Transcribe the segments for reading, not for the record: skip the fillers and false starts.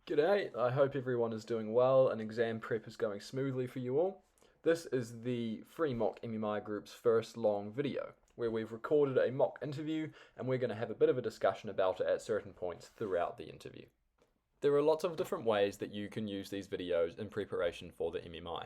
G'day, I hope everyone is doing well and exam prep is going smoothly for you all. This is the free Mock MMI group's first long video, where we've recorded a mock interview and we're going to have a bit of a discussion about it at certain points throughout the interview. There are lots of different ways that you can use these videos in preparation for the MMI.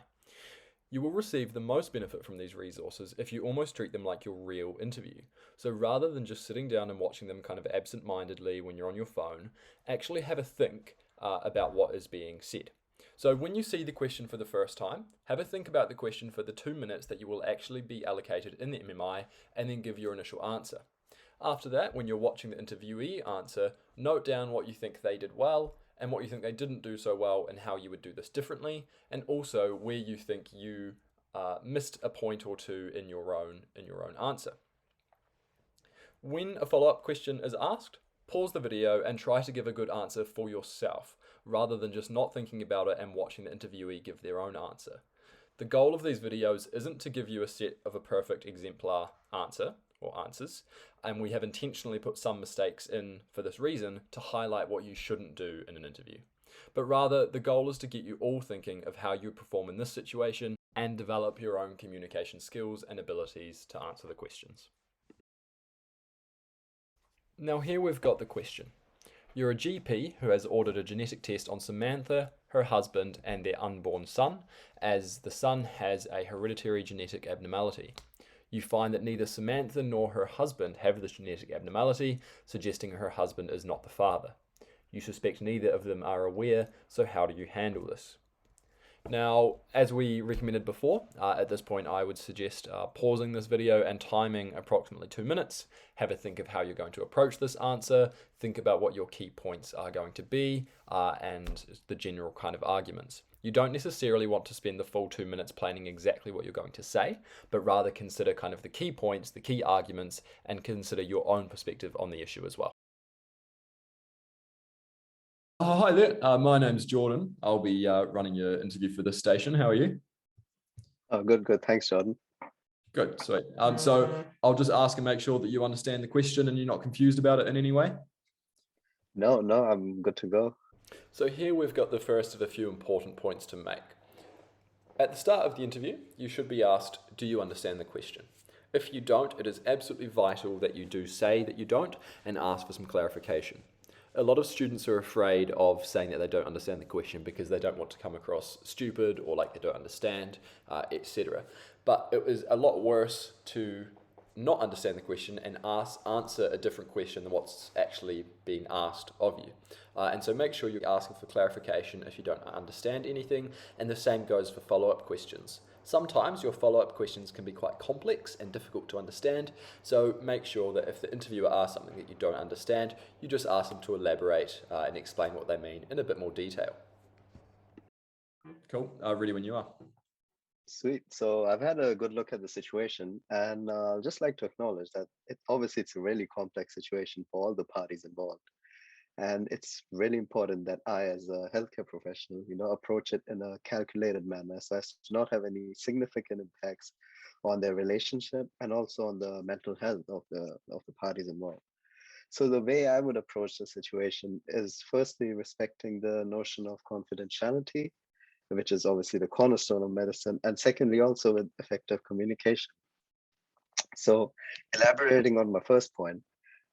You will receive the most benefit from these resources if you almost treat them like your real interview. So rather than just sitting down and watching them kind of absent-mindedly when you're on your phone, actually have a think about what is being said. So when you see the question for the first time, have a think about the question for the 2 minutes that you will actually be allocated in the MMI and then give your initial answer. After that, when you're watching the interviewee answer, note down what you think they did well and what you think they didn't do so well and how you would do this differently, and also where you think you missed a point or two in your own answer. When a follow-up question is asked, pause the video and try to give a good answer for yourself, rather than just not thinking about it and watching the interviewee give their own answer. The goal of these videos isn't to give you a set of a perfect exemplar answer or answers, and we have intentionally put some mistakes in for this reason to highlight what you shouldn't do in an interview. But rather, the goal is to get you all thinking of how you would perform in this situation and develop your own communication skills and abilities to answer the questions. Now here we've got the question. You're a GP who has ordered a genetic test on Samantha, her husband, and their unborn son, as the son has a hereditary genetic abnormality. You find that neither Samantha nor her husband have this genetic abnormality, suggesting her husband is not the father. You suspect neither of them are aware, so how do you handle this? Now, as we recommended before, at this point I would suggest pausing this video and timing approximately 2 minutes. Have a think of how you're going to approach this answer, think about what your key points are going to be, and the general kind of arguments. You don't necessarily want to spend the full 2 minutes planning exactly what you're going to say, but rather consider kind of the key points, the key arguments, and consider your own perspective on the issue as well. Oh, hi there. My name's Jordan. I'll be running your interview for this station. How are you? Oh, good, good. Thanks, Jordan. Good, sweet. So I'll just ask and make sure that you understand the question and you're not confused about it in any way. No, I'm good to go. So here we've got the first of a few important points to make. At the start of the interview, you should be asked, do you understand the question? If you don't, it is absolutely vital that you do say that you don't and ask for some clarification. A lot of students are afraid of saying that they don't understand the question because they don't want to come across stupid or like they don't understand, etc. But it is a lot worse to not understand the question and answer a different question than what's actually being asked of you. And so make sure you're asking for clarification if you don't understand anything, and the same goes for follow-up questions. Sometimes your follow-up questions can be quite complex and difficult to understand, so make sure that if the interviewer asks something that you don't understand, you just ask them to elaborate and explain what they mean in a bit more detail. Cool, ready when you are. Sweet. So I've had a good look at the situation, and I'd just like to acknowledge that obviously it's a really complex situation for all the parties involved. And it's really important that I, as a healthcare professional, approach it in a calculated manner so as to not have any significant impacts on their relationship and also on the mental health of the parties involved. So the way I would approach the situation is firstly respecting the notion of confidentiality, which is obviously the cornerstone of medicine, and secondly also with effective communication. So elaborating on my first point,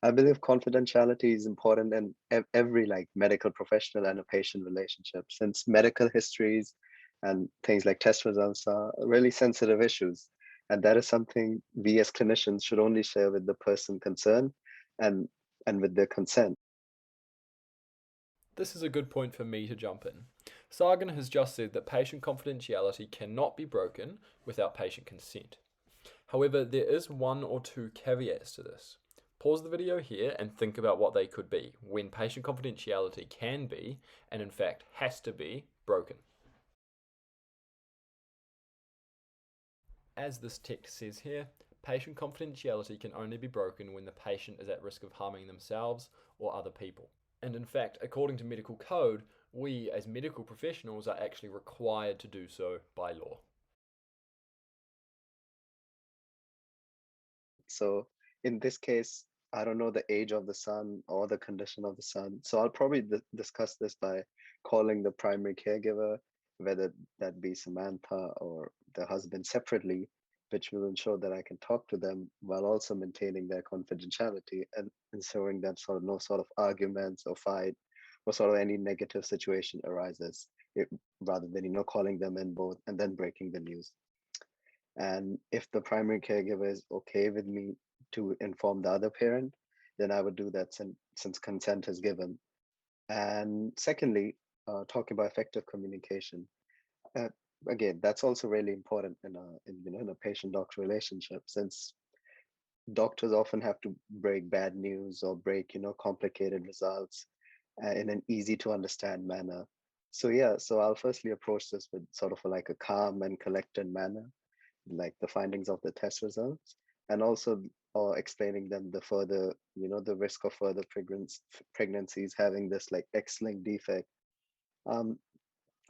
I believe confidentiality is important in every like medical professional and a patient relationship, since medical histories and things like test results are really sensitive issues. And that is something we as clinicians should only share with the person concerned and with their consent. This is a good point for me to jump in. Sargon has just said that patient confidentiality cannot be broken without patient consent. However, there is one or two caveats to this. Pause the video here and think about what they could be when patient confidentiality can be, and in fact has to be, broken. As this text says here, patient confidentiality can only be broken when the patient is at risk of harming themselves or other people. And in fact, according to medical code, we as medical professionals are actually required to do so by law. So in this case, I don't know the age of the son or the condition of the son. So I'll probably discuss this by calling the primary caregiver, whether that be Samantha or the husband separately, which will ensure that I can talk to them while also maintaining their confidentiality and ensuring that sort of no sort of arguments or fight or sort of any negative situation arises, it, rather than calling them in both and then breaking the news. And if the primary caregiver is okay with me to inform the other parent, then I would do that since consent is given. And secondly, talking about effective communication. Uh, Again, that's also really important in a patient-doctor relationship, since doctors often have to break bad news or break complicated results in an easy to understand manner. So yeah, so I'll firstly approach this with sort of like a calm and collected manner, like the findings of the test results, and also explaining them the further, the risk of further pregnancies having this like X-linked defect. Um,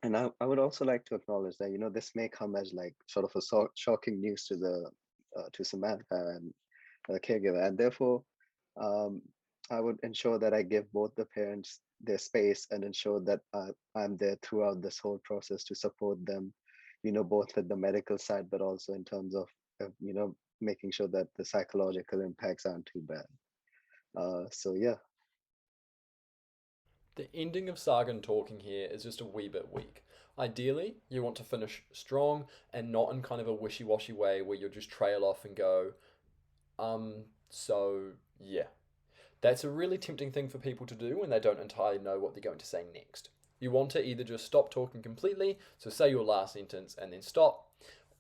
and I would also like to acknowledge that this may come as like sort of a shocking news to the to Samantha and the caregiver, and therefore um, I would ensure that I give both the parents their space and ensure that I'm there throughout this whole process to support them, both with the medical side, but also in terms of, making sure that the psychological impacts aren't too bad. So yeah. The ending of Sagan talking here is just a wee bit weak. Ideally, you want to finish strong and not in kind of a wishy washy way where you'll just trail off and go, so yeah. That's a really tempting thing for people to do when they don't entirely know what they're going to say next. You want to either just stop talking completely, so say your last sentence and then stop,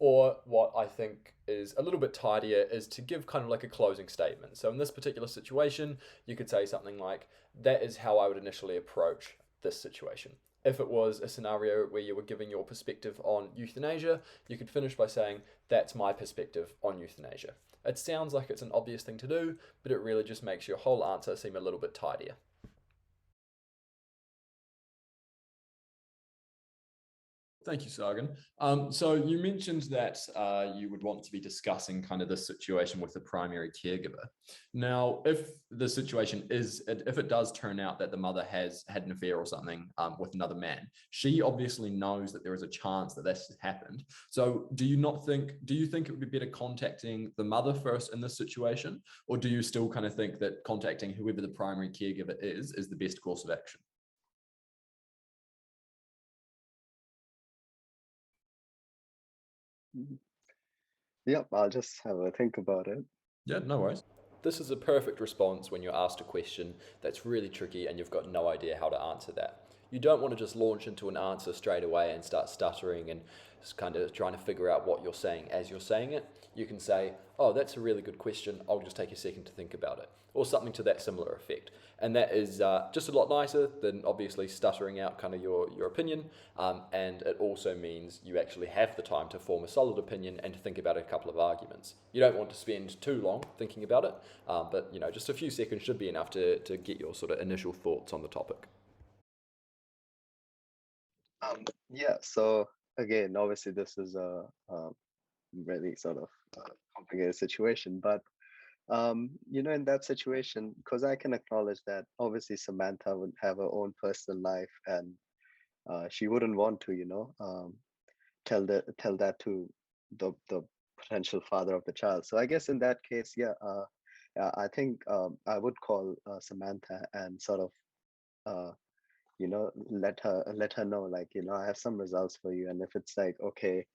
or what I think is a little bit tidier is to give kind of like a closing statement. So in this particular situation, you could say something like, that is how I would initially approach this situation. If it was a scenario where you were giving your perspective on euthanasia, you could finish by saying, that's my perspective on euthanasia. It sounds like it's an obvious thing to do, but it really just makes your whole answer seem a little bit tidier. Thank you, Sagan. So you mentioned that you would want to be discussing kind of this situation with the primary caregiver. Now, if the situation is, if it does turn out that the mother has had an affair or something with another man, she obviously knows that there is a chance that this has happened. So do you think it would be better contacting the mother first in this situation? Or do you still kind of think that contacting whoever the primary caregiver is the best course of action? Mhm. Yep, I'll just have a think about it. Yeah, no worries. This is a perfect response when you're asked a question that's really tricky and you've got no idea how to answer that. You don't want to just launch into an answer straight away and start stuttering and kind of trying to figure out what you're saying as you're saying it. You can say, oh, that's a really good question. I'll just take a second to think about it, or something to that similar effect. And that is just a lot nicer than obviously stuttering out kind of your opinion. And it also means you actually have the time to form a solid opinion and to think about a couple of arguments. You don't want to spend too long thinking about it, but just a few seconds should be enough to get your sort of initial thoughts on the topic. Yeah, so again, obviously this is a really sort of complicated situation, but in that situation, because I can acknowledge that obviously Samantha would have her own personal life, and she wouldn't want to, tell that to the potential father of the child. So I guess in that case, yeah, I think I would call Samantha and sort of let her know, like, I have some results for you, and if it's like okay,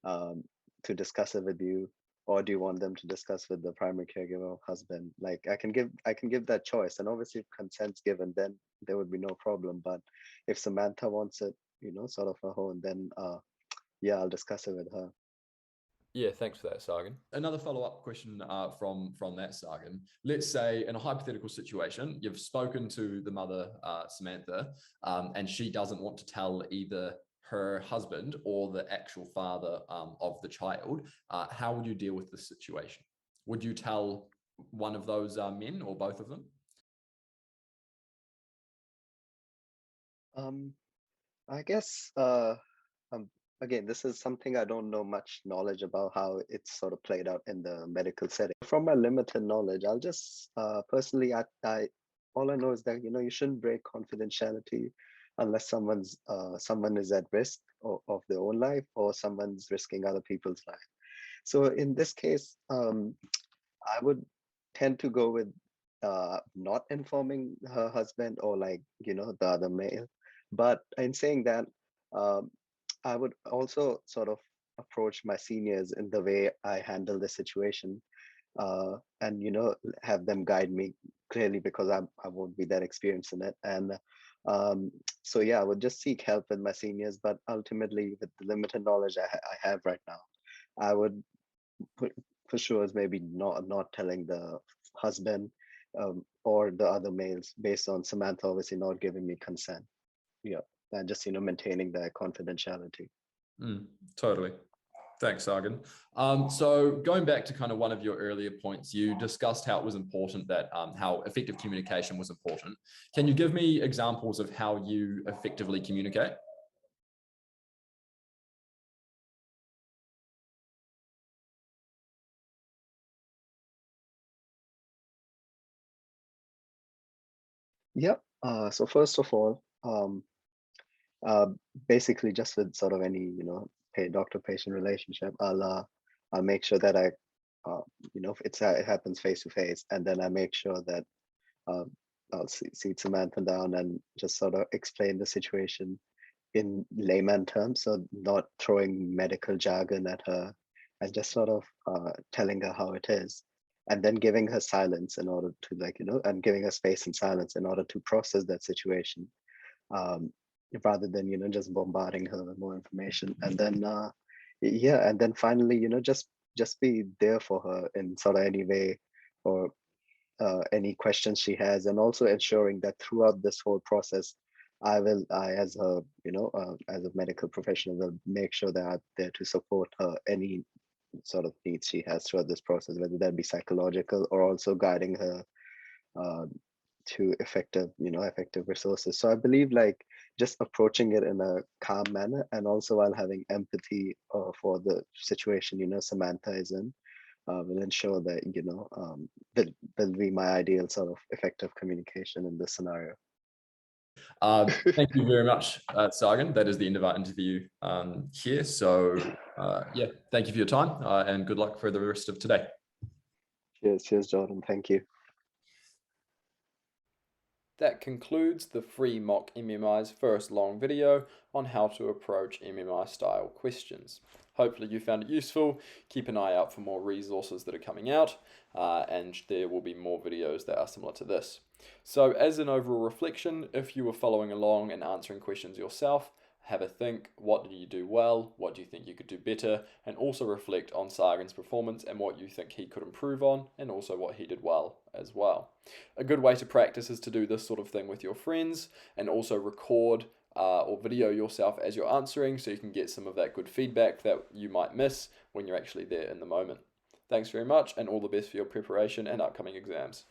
um, to discuss it with you, or do you want them to discuss with the primary caregiver or husband? Like I can give that choice, and obviously if consent's given, then there would be no problem. But if Samantha wants it, sort of her own, then yeah, I'll discuss it with her. Yeah, thanks for that, Sagan. Another follow-up question from that, Sagan. Let's say in a hypothetical situation, you've spoken to the mother, Samantha, and she doesn't want to tell either her husband or the actual father of the child. How would you deal with this situation? Would you tell one of those men or both of them? um I guess, um again, this is something I don't know much knowledge about how it's sort of played out in the medical setting. From my limited knowledge, I'll just personally, I all I know is that you shouldn't break confidentiality unless someone is at risk of their own life or someone's risking other people's life. So in this case, I would tend to go with not informing her husband or the other male. But in saying that, um, I would also sort of approach my seniors in the way I handle the situation, and have them guide me clearly because I won't be that experienced in it. And so yeah, I would just seek help with my seniors. But ultimately, with the limited knowledge I have right now, I would put for sure is maybe not telling the husband or the other males based on Samantha obviously not giving me consent. Yeah, and just maintaining that confidentiality. Totally. Thanks, Sagan. So going back to kind of one of your earlier points, you discussed how it was important that how effective communication was important. Can you give me examples of how you effectively communicate? Yep. So first of all, uh, basically just with sort of any doctor-patient relationship, I'll make sure that it happens face to face, and then I make sure that um, I'll see Samantha down and just sort of explain the situation in layman terms, so not throwing medical jargon at her, and just sort of telling her how it is, and then giving her silence in order to and giving her space and silence in order to process that situation, um, rather than just bombarding her with more information. And then yeah, and then finally just be there for her in sort of any way, or any questions she has, and also ensuring that throughout this whole process, I as a as a medical professional will make sure that I'm there to support her any sort of needs she has throughout this process, whether that be psychological or also guiding her uh, to effective resources. So I believe just approaching it in a calm manner, and also while having empathy for the situation Samantha is in, will ensure that that will be my ideal sort of effective communication in this scenario. Thank you very much, Sagan. That is the end of our interview here. So yeah, thank you for your time and good luck for the rest of today. Cheers, Jordan. Thank you. That concludes the free Mock MMI's first long video on how to approach MMI style questions. Hopefully you found it useful. Keep an eye out for more resources that are coming out, and there will be more videos that are similar to this. So as an overall reflection, if you were following along and answering questions yourself, have a think, what did you do well, what do you think you could do better, and also reflect on Sagan's performance and what you think he could improve on, and also what he did well as well. A good way to practice is to do this sort of thing with your friends, and also record or video yourself as you're answering, so you can get some of that good feedback that you might miss when you're actually there in the moment. Thanks very much, and all the best for your preparation and upcoming exams.